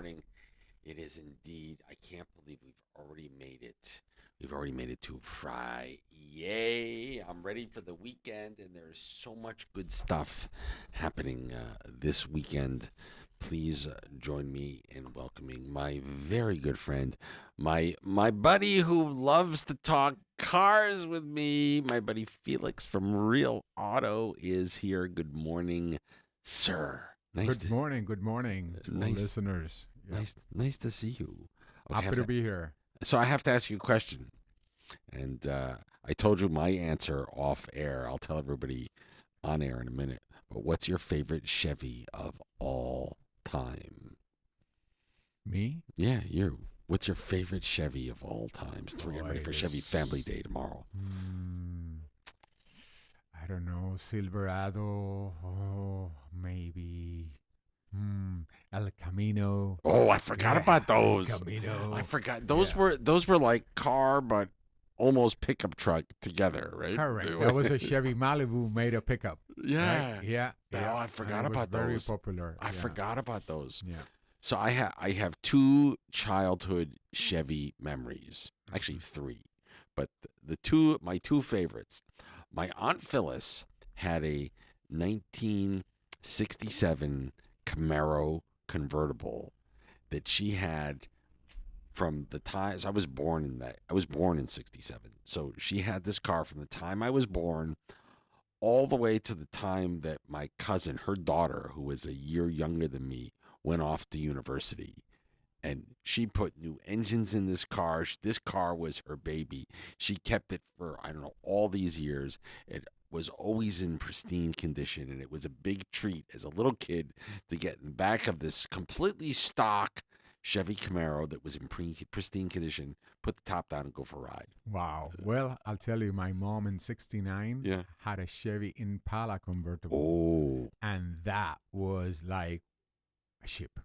morning. It is indeed. I can't believe we've already made it. We've already made it to Friday. Yay! I'm ready for the weekend, and there's so much good stuff happening this weekend. Please join me in welcoming my very good friend, my buddy who loves to talk cars with me. My buddy Felix from Real Auto is here. Good morning, sir. Good morning to all Nice, listeners. Yeah. nice to see you. Okay, Happy to be here. so I have to ask you a question, and I told you my answer off air. I'll tell everybody on air in a minute. But what's your favorite Chevy of all time? Me? Yeah, you. What's your favorite Chevy of all time? Since we're getting ready for Chevy Family Day tomorrow. I don't know. Silverado. Oh, maybe. El Camino. Oh, I forgot about those. Camino. I forgot those Yeah. were like car but almost pickup truck together, right? Correct. That was a Chevy Malibu made a pickup. Yeah. Right? Yeah. Oh, yeah. I And forgot it was about very those. popular. I Yeah. forgot about those. Yeah. So I have two childhood Chevy memories, actually three, but my two favorites. My aunt Phyllis had a 1967 Camaro convertible that she had from the time so I was born in that. I was born in 67. So she had this car from the time I was born all the way to the time that my cousin, her daughter, who was a year younger than me, went off to university. And she put new engines in this car. This car was her baby. She kept it for, I don't know, all these years. It was always in pristine condition. And it was a big treat as a little kid to get in the back of this completely stock Chevy Camaro that was in pristine condition, put the top down and go for a ride. Wow. Well, I'll tell you, my mom in 69 Yeah. had a Chevy Impala convertible. Oh. And that was like a ship.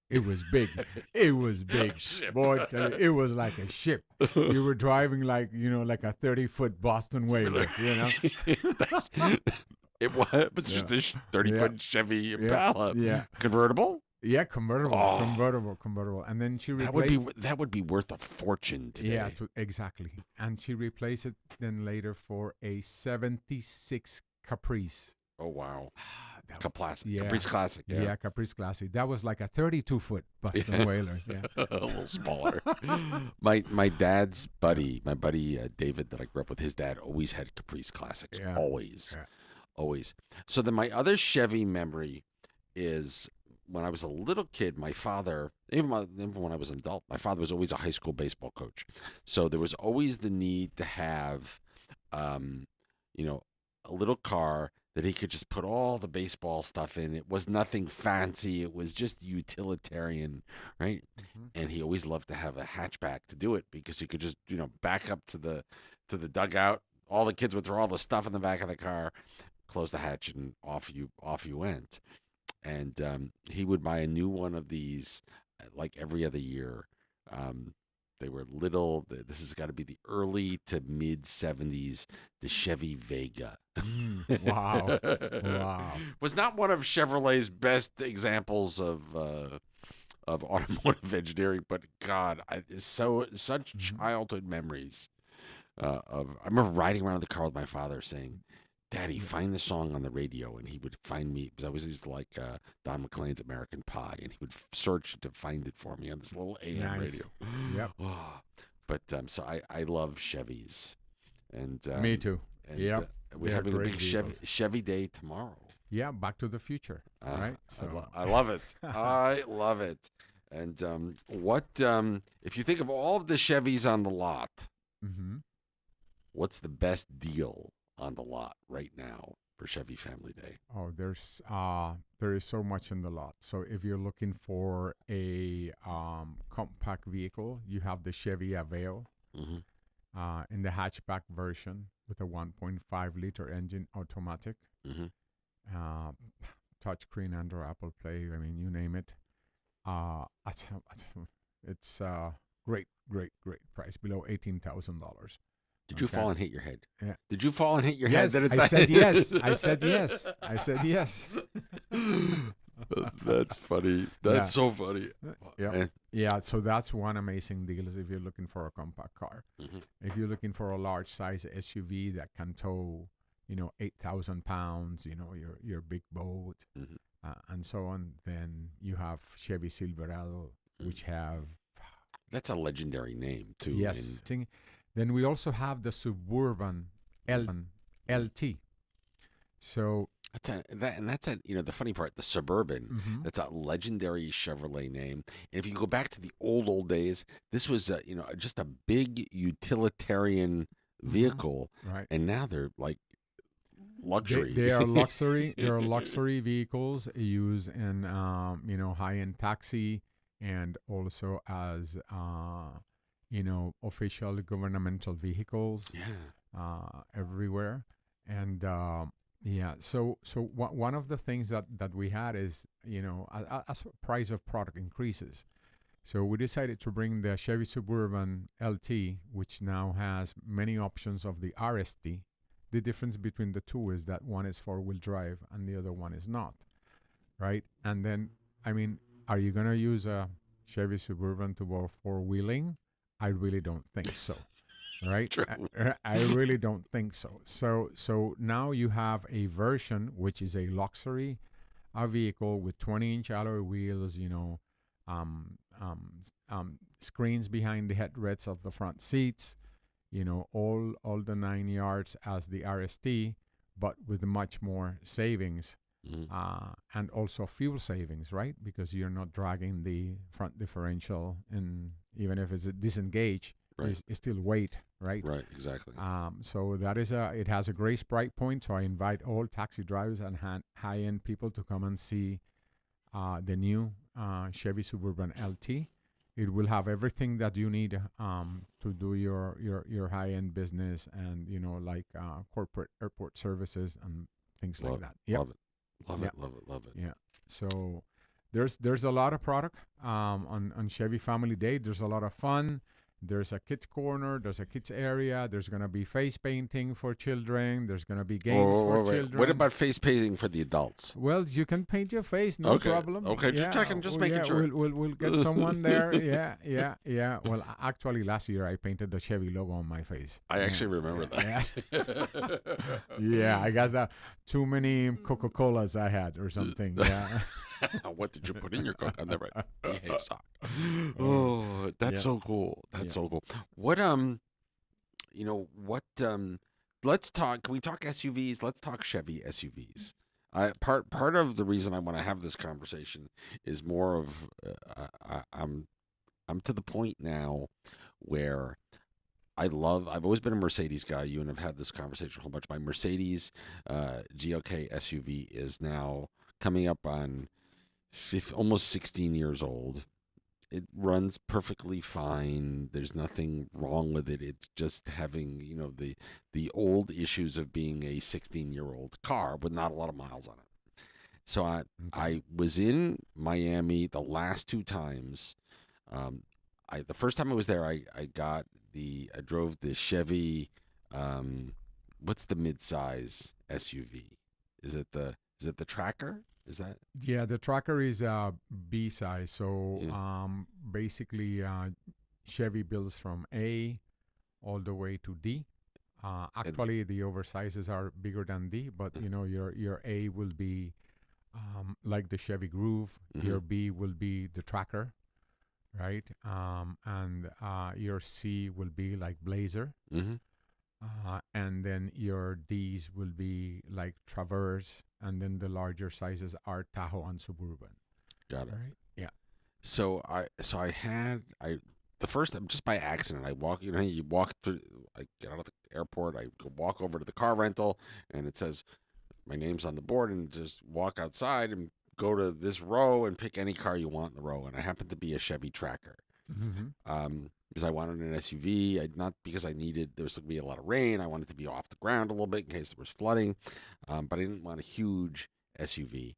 It was big. It was big. Ship. Boy, tell you, it was like a ship. You were driving like, like a 30-foot Boston whaler, It was just a 30-foot Chevy Impala. Yeah. Convertible? Yeah, convertible, Oh. convertible. And then she replaced That would be worth a fortune today. Yeah, exactly. And she replaced it then later for a 76 Caprice. Oh wow. Caprice Yeah. Classic. Yeah, Caprice Classic. That was like a 32-foot Boston whaler. Yeah. A little smaller. my dad's buddy, David that I grew up with, his dad always had Caprice Classics. Yeah. Always. Yeah. Always. So then my other Chevy memory is when I was a little kid, my father, even when I was an adult, my father was always a high school baseball coach. So there was always the need to have, a little car that he could just put all the baseball stuff in. It was nothing fancy. It was just utilitarian, right? Mm-hmm. And he always loved to have a hatchback to do it because he could just, back up to the dugout. All the kids would throw all the stuff in the back of the car, close the hatch, and off you went. And he would buy a new one of these like every other year. They were little. This has got to be the early to mid 70s. The Chevy Vega. Wow. Wow. Was not one of Chevrolet's best examples of automotive engineering, but God, such childhood memories. I remember riding around in the car with my father saying, "Daddy, find the song on the radio," and he would find me because I was used to like Don McLean's American Pie, and he would search to find it for me on this little AM Nice. radio. Yep. Oh, but so I love Chevys, and Me too. And, Yep. we're They're having a great big vehicles. Chevy Day tomorrow. Yeah, Back to the Future. Right? I love it. I love it. And if you think of all of the Chevys on the lot, Mm-hmm. what's the best deal on the lot right now for Chevy Family Day? Oh, there is so much in the lot. So if you're looking for a compact vehicle, you have the Chevy Aveo Mm-hmm. in the hatchback version with a 1.5 liter engine automatic, Mm-hmm. touchscreen Android, Apple Play. I mean, you name it. It's great price, below $18,000. Did you Okay. fall and hit your head? Yeah. Did you fall and hit your Yes, head? I said yes. I said yes. I said yes. That's funny. Yeah. That's so funny. Yeah. Eh, Yeah. So that's one amazing deal is if you're looking for a compact car. mhm, If you're looking for a large size SUV that can tow, 8,000 pounds, your big boat, mhm, and so on, then you have Chevy Silverado, mhm. which have, That's a legendary name too. And yes. Then we also have the Suburban mm, mm. LT. So, that's the funny part, the Suburban. mhm, That's a legendary Chevrolet name. And if you go back to the old days, this was just a big utilitarian mhm, vehicle, right. and now they're like They luxury. they are luxury. They are luxury vehicles used in high end taxi and also as official governmental vehicles Yeah. everywhere. And yeah, so one of the things that we had is as the price of product increases. So we decided to bring the Chevy Suburban LT, which now has many options of the RST. The difference between the two is that one is four-wheel drive and the other one is not, right? And then, I mean, are you gonna use a Chevy Suburban to go four-wheeling? I really don't think so, right? True. I really don't think so. So now you have a version which is a luxury vehicle with 20-inch alloy wheels, um, um, screens behind the headrests of the front seats, all the 9 yards as the RST, but with much more savings Mhm. and also fuel savings, right? Because you're not dragging the front differential, and even if it's disengaged, Right. it's still weight, right? Right. Exactly. So it has a great sprite point. So I invite all taxi drivers and high end people to come and see the new Chevy Suburban LT. It will have everything that you need to do your high end business and like corporate airport services and things like Love, that. Yep. love it. Love Yeah. it. Love it. Love it. Yeah. So there's a lot of product on Chevy Family Day. There's a lot of fun. There's a kids corner. There's a kids area. There's gonna be face painting for children. There's gonna be games for Wait. What children. about face painting for the adults? Well, you can paint your face, no Okay. problem. Okay. Just Yeah, checking. Just well, making yeah, sure. we'll get someone there. Yeah, yeah, yeah. Well, actually, last year I painted the Chevy logo on my face. I Yeah, actually remember yeah, that. yeah. I guess that too many Coca Colas I had or something. Yeah. What did you put in your coke? I never behave sock. Uh, Oh, that's yeah, so cool. That's yeah. so cool. What what let's talk, can we talk SUVs? Let's talk Chevy SUVs. Part of the reason I want to have this conversation is more of I'm to the point now where I've always been a Mercedes guy. You and I've had this conversation a whole bunch. My Mercedes GLK SUV is now coming up on almost 16 years old. It runs perfectly fine. There's nothing wrong with it. It's just having, the old issues of being a 16-year-old car with not a lot of miles on it. So Okay. I was in Miami the last two times. The first time I was there, I drove the Chevy. What's the midsize SUV? Is it the Tracker? Is that? Yeah, the tracker is B size. So Yeah. basically, Chevy builds from A all the way to D. And, Actually, the oversizes are bigger than D, but your A will be like the Chevy Groove. mm-hmm, Your B will be the Tracker, right? And your C will be like Blazer, mm-hmm. and then your D's will be like Traverse, and then the larger sizes are Tahoe and Suburban. Got it. All right. Yeah. So I had I the first time, just by accident, I walk. You walk through. I get out of the airport. I go walk over to the car rental, and it says my name's on the board, and just walk outside and go to this row and pick any car you want in the row. And I happened to be a Chevy Tracker. Mm-hmm. Because I wanted an SUV, not because I needed there was going to be a lot of rain. I wanted to be off the ground a little bit in case there was flooding, but I didn't want a huge SUV.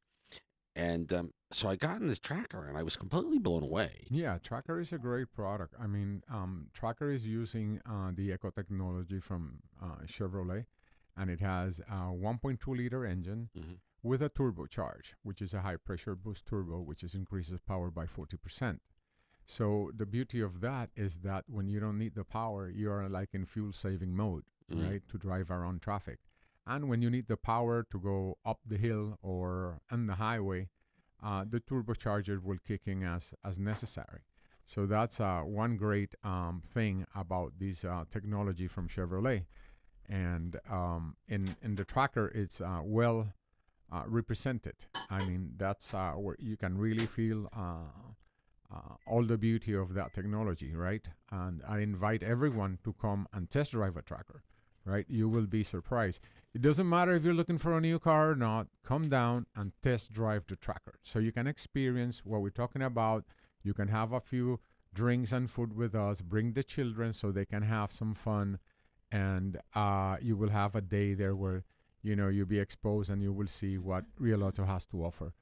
And so I got in this Tracker, and I was completely blown away. Yeah, Tracker is a great product. I mean, Tracker is using the eco technology from Chevrolet, and it has a 1.2 liter engine Hmm. with a turbocharge, which is a high pressure boost turbo, which is increases power by 40%. So the beauty of that is that when you don't need the power, you are like in fuel saving mode, right, to drive around traffic. And when you need the power to go up the hill or on the highway, the turbocharger will kick in as necessary. So that's one great thing about this technology from Chevrolet. And in the tracker, it's well represented. I mean, that's where you can really feel all the beauty of that technology, right? And I invite everyone to come and test drive a tracker, right? You will be surprised. It doesn't matter if you're looking for a new car or not, come down and test drive the tracker so you can experience what we're talking about. You can have a few drinks and food with us, bring the children so they can have some fun, and you will have a day there where, you know, you'll be exposed and you will see what Real Auto has to offer.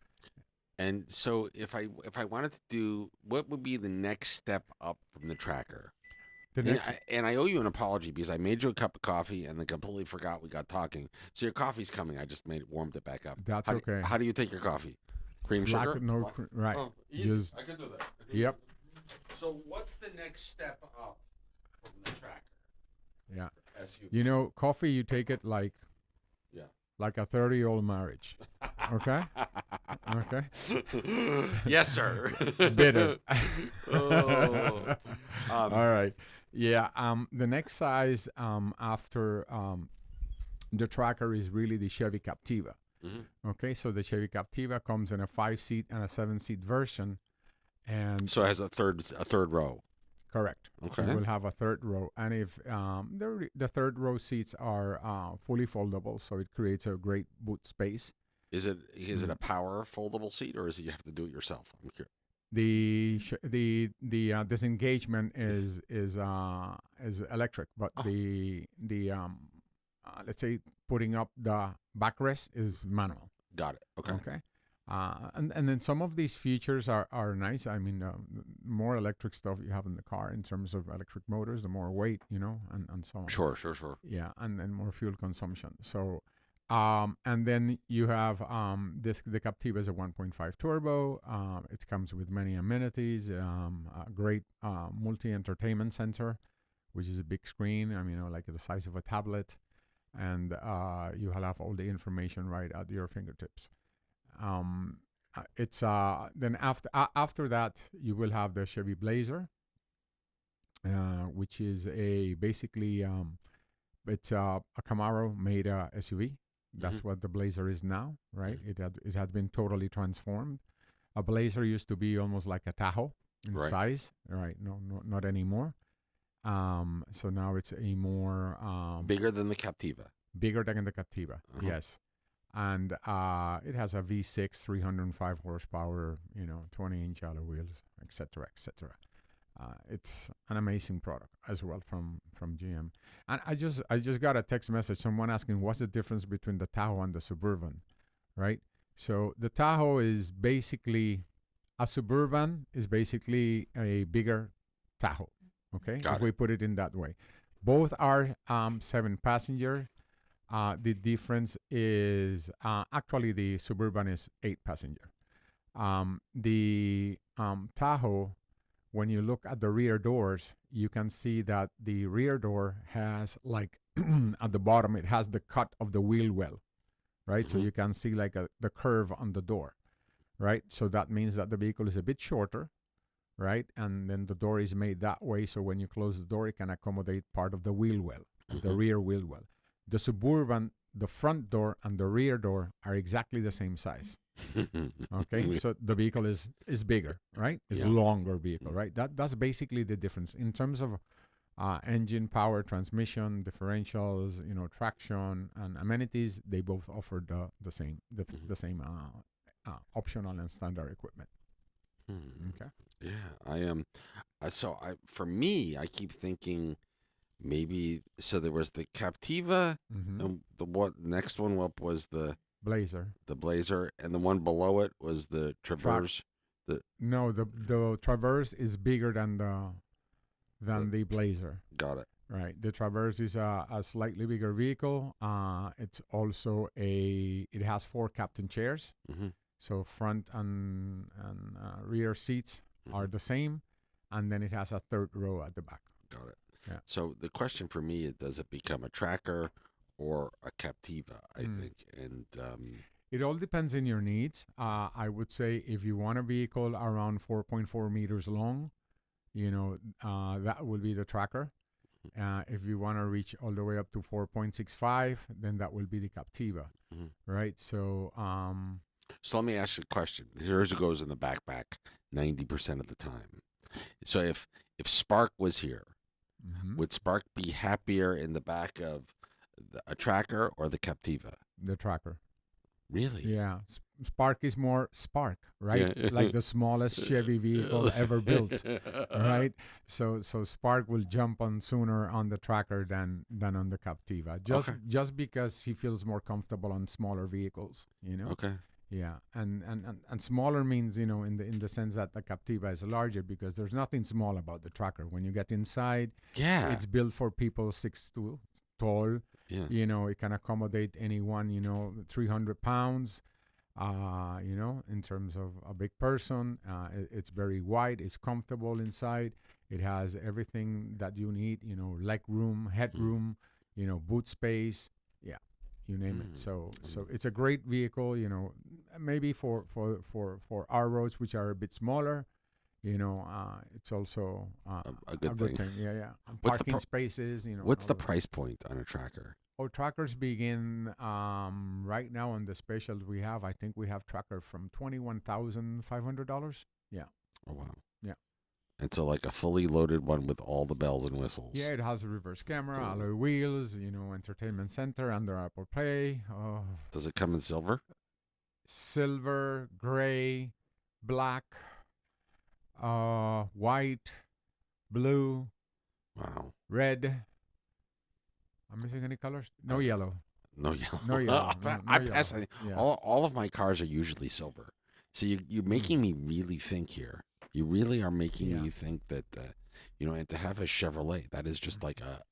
And so if I wanted to do, what would be the next step up from the tracker? The next, And I owe you an apology because I made you a cup of coffee and then completely forgot we got talking. So your coffee's coming. I just warmed it back up. that's How okay. how do you take your coffee? Cream Black, sugar? no, right. Oh, easy. Just, I can do that. yep. So what's the next step up from the tracker? Yeah. SUV. You know, coffee, you take it like Yeah. like a 30-year-old marriage. Okay? Okay? Yes, sir. Bitter. Oh. All right. Yeah. The next size after the tracker is really the Chevy Captiva. Mhm. Okay, so the Chevy Captiva comes in a 5-seat and a 7-seat version, and So it has a third row. correct. Okay. You will have a third row, and if the third row seats are fully foldable, so it creates a great boot space. Is it a power foldable seat or is it you have to do it yourself? I'm curious. The disengagement is electric, but the let's say putting up the backrest is manual. Got it. Okay. Okay. And then some of these features are nice. I mean, the more electric stuff you have in the car in terms of electric motors, the more weight, you know, and so on. Sure. Yeah, and then more fuel consumption. So, and then you have the Captiva is a 1.5 turbo. It comes with many amenities, a great multi-entertainment center, which is a big screen. I mean, you know, like the size of a tablet, and you will have all the information right at your fingertips. It's then after that you will have the Chevy Blazer, which is basically it's a Camaro made SUV. That's what the Blazer is now, right? It had been totally transformed. A Blazer used to be almost like a Tahoe in size, right? No, not anymore. So now it's a more bigger than the Captiva. Bigger than the Captiva, yes. And it has a V6, 305 horsepower, you know, 20-inch alloy wheels, etc., etc. It's an amazing product as well from GM. And I just got a text message, someone asking what's the difference between the Tahoe and the Suburban, right? So the Tahoe is basically a Suburban is basically a bigger Tahoe, okay? If we put it in that way. Both are 7-passenger. The difference is actually the Suburban is 8-passenger. The Tahoe, when you look at the rear doors, you can see that the rear door has like at the bottom, it has the cut of the wheel well, right? So you can see like the curve on the door, right? So that means that the vehicle is a bit shorter, right? And then the door is made that way. So when you close the door, it can accommodate part of the wheel well, the rear wheel well. The Suburban, the front door and the rear door are exactly the same size. Okay, so the vehicle is bigger, right? It's a longer vehicle, right? That's basically the difference in terms of engine power, transmission, differentials, you know, traction and amenities. They both offer the same optional and standard equipment. Okay. Yeah, I am. For me, I keep thinking. Maybe so. There was the Captiva, and the next one up was the Blazer. The Blazer, and the one below it was the Traverse. No, the Traverse is bigger than the Blazer. Got it. Right. The Traverse is a slightly bigger vehicle. It's also it has four captain chairs. Mm-hmm. So front and rear seats Mm-hmm. are the same. And then it has a third row at the back. Got it. Yeah. So the question for me is, does it become a tracker or a Captiva? I Mm. think, and It all depends on your needs. I would say if you want a vehicle around 4.4 meters long, that will be the tracker. If you want to reach all the way up to 4.65, then that will be the Captiva, mhm. right? So, So let me ask you a question. Here's what goes in the backpack 90% of the time. So if Spark was here, mhm, would Spark be happier in the back of a tracker or the Captiva? the tracker. Really? Yeah, Spark is more Spark, right? Yeah. Like the smallest Chevy vehicle ever built, right? So Spark will jump on sooner on the tracker than on the Captiva, just Okay. just because he feels more comfortable on smaller vehicles, you know. Okay. Yeah, and smaller means in the sense that the Captiva is larger because there's nothing small about the tracker. When you get inside, Yeah. it's built for people 6'2" tall. Yeah. It can accommodate anyone. 300 pounds. In terms of a big person, it's very wide. It's comfortable inside. It has everything that you need. Leg room, Mm. headroom. Boot space. Yeah, you name it. Mm. So it's a great vehicle. Maybe for our roads, which are a bit smaller. It's also A a good good thing. thing. Yeah, yeah. And What's the parking spaces. And what's all the those. price point on a tracker? Oh, trackers begin right now on the specials we have. I think we have tracker from $21,500. Yeah, Oh wow. yeah, And so like a fully loaded one with all the bells and whistles. yeah. It has a reverse camera, Cool. alloy wheels. Entertainment center under Apple Play. Does it come in silver? Silver, gray, black, white, blue, Wow. red. I'm missing any colors? No Uh, yellow. No yellow. No yellow. No, no I yellow. pass. Yeah. All of my cars are usually silver. So you're Mm. making me really think here. You really are making Yeah. me think that and to have a Chevrolet, that is just like a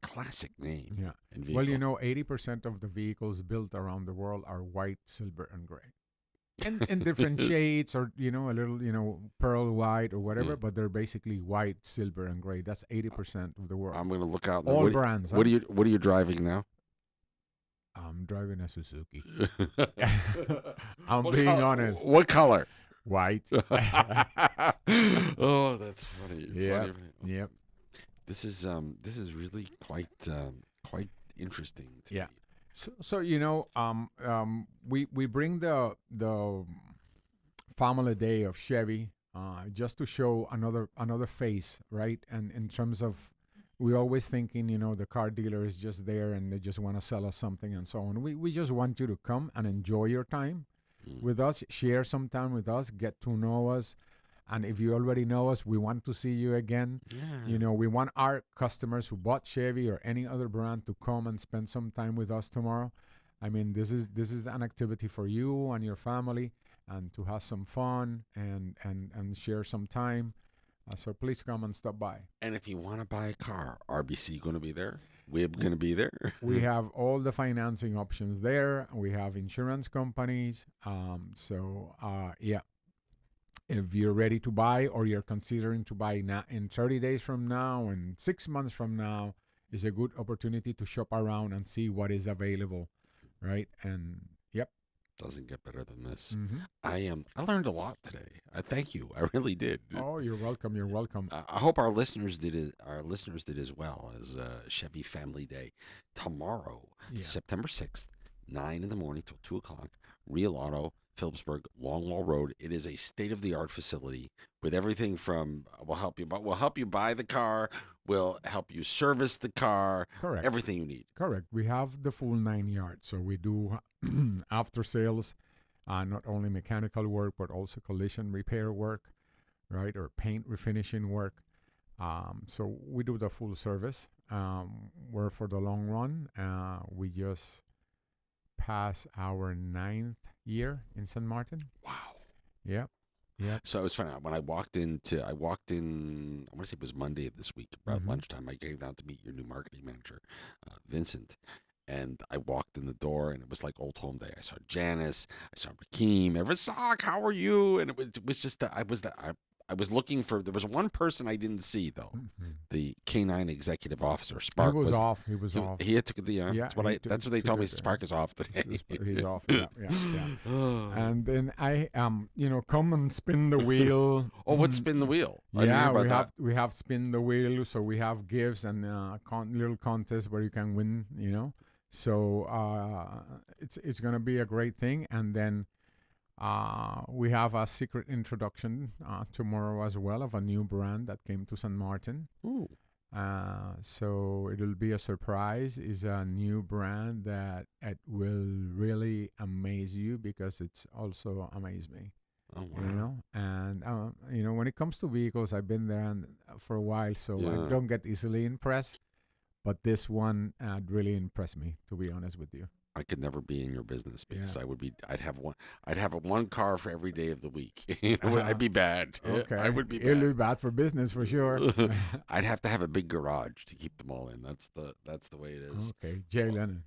classic name Yeah. and Well, vehicle. 80% of the vehicles built around the world are white, silver, and gray. And in different shades or, a little, pearl white or Yeah. whatever, but they're basically white, silver, and gray. That's 80% of the world. I'm gonna look out. All brands, huh? What are you driving now? I'm driving a Suzuki. I'm What being color? honest. What color? White. Oh, that's funny. Yep. Funny. Yep. This is really quite interesting to Yeah. me. So we bring the Family Day of Chevy just to show another face, right? And in terms of we always thinking, the car dealer is just there and they just want to sell us something and so on. We just want you to come and enjoy your time Mm. with us, share some time with us, get to know us. And if you already know us, we want to see you again. Yeah. We want our customers who bought Chevy or any other brand to come and spend some time with us tomorrow. I mean, this is an activity for you and your family, and to have some fun and share some time. So please come and stop by. And if you want to buy a car, RBC going to be there. We're going to be there. We have all the financing options there. We have insurance companies. Yeah, if you're ready to buy or you're considering to buy now in 30 days from now and 6 months from now, is a good opportunity to shop around and see what is available, right? And yep. Doesn't get better than this. Mm-hmm. I learned a lot today. Thank you. I really did. Oh, you're welcome. You're welcome. I hope our listeners did as well as Chevy Family Day tomorrow, Yeah. September 6th, 9 in the morning till 2 o'clock. Real Auto, Phillipsburg, Longwall Road. It is a state of the art facility with everything from we'll help you buy the car, we'll help you service the car, Correct. everything you need. Correct. We have the full 9 yards. So we do after sales, not only mechanical work, but also collision repair work, right? Or paint refinishing work. So we do the full service. We're for the long run. We just passed our 9th year in San Martin. Wow. Yeah. Yep. So it was funny when I walked in. I want to say it was Monday of this week, around Mm-hmm. lunchtime. I came down to meet your new marketing manager, Vincent, and I walked in the door, and it was like old home day. I saw Janice, I saw Rakeem, everyone's Sock, how are you? And it was just that I was looking for. There was one person I didn't see though, Mm-hmm. the canine executive officer. He Spark was was. off. He was off. He had took the. Yeah, That's what he I. That's what they took told me. it. Spark is off today. He's off. Yeah, yeah, yeah. Oh, And then come and spin the wheel. what's spin the wheel? I didn't hear Yeah, about that. we have spin the wheel, so we have gifts and little contests where you can win. So it's gonna be a great thing. And then we have a secret introduction tomorrow as well of a new brand that came to San Martin. Ooh. So it'll be a surprise. It's a new brand that it will really amaze you because it's also amazed me. Oh wow. And when it comes to vehicles, I've been there for a while, so I Yeah. don't get easily impressed. But this one really impressed me, to be honest with you. I could never be in your business because Yeah. I'd have one car for every day of the week. I'd be bad. Okay. I would be It'll be bad. bad for business for sure. I'd have to have a big garage to keep them all in. That's the way it is. Okay. Jay Lennon.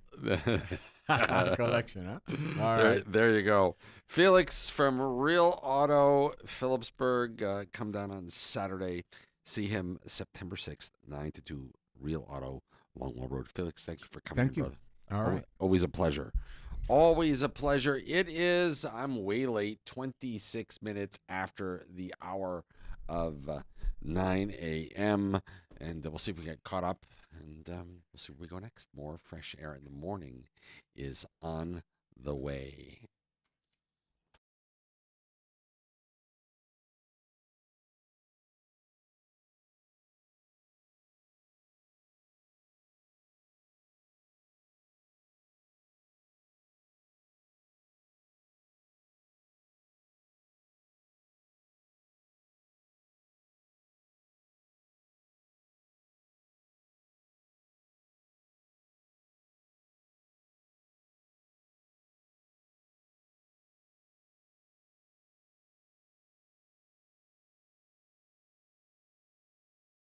Collection, huh? All there, right. there you go. Felix from Real Auto Phillipsburg. Come down on Saturday. See him September 6th, 9 to 2, Real Auto, Longwell Road. Felix, thank you for coming Thank in, you. brother. All right. Always a pleasure. Always a pleasure. It is, I'm way late, 26 minutes after the hour of 9 a.m. And we'll see if we get caught up. And we'll see where we go next. More fresh air in the morning is on the way.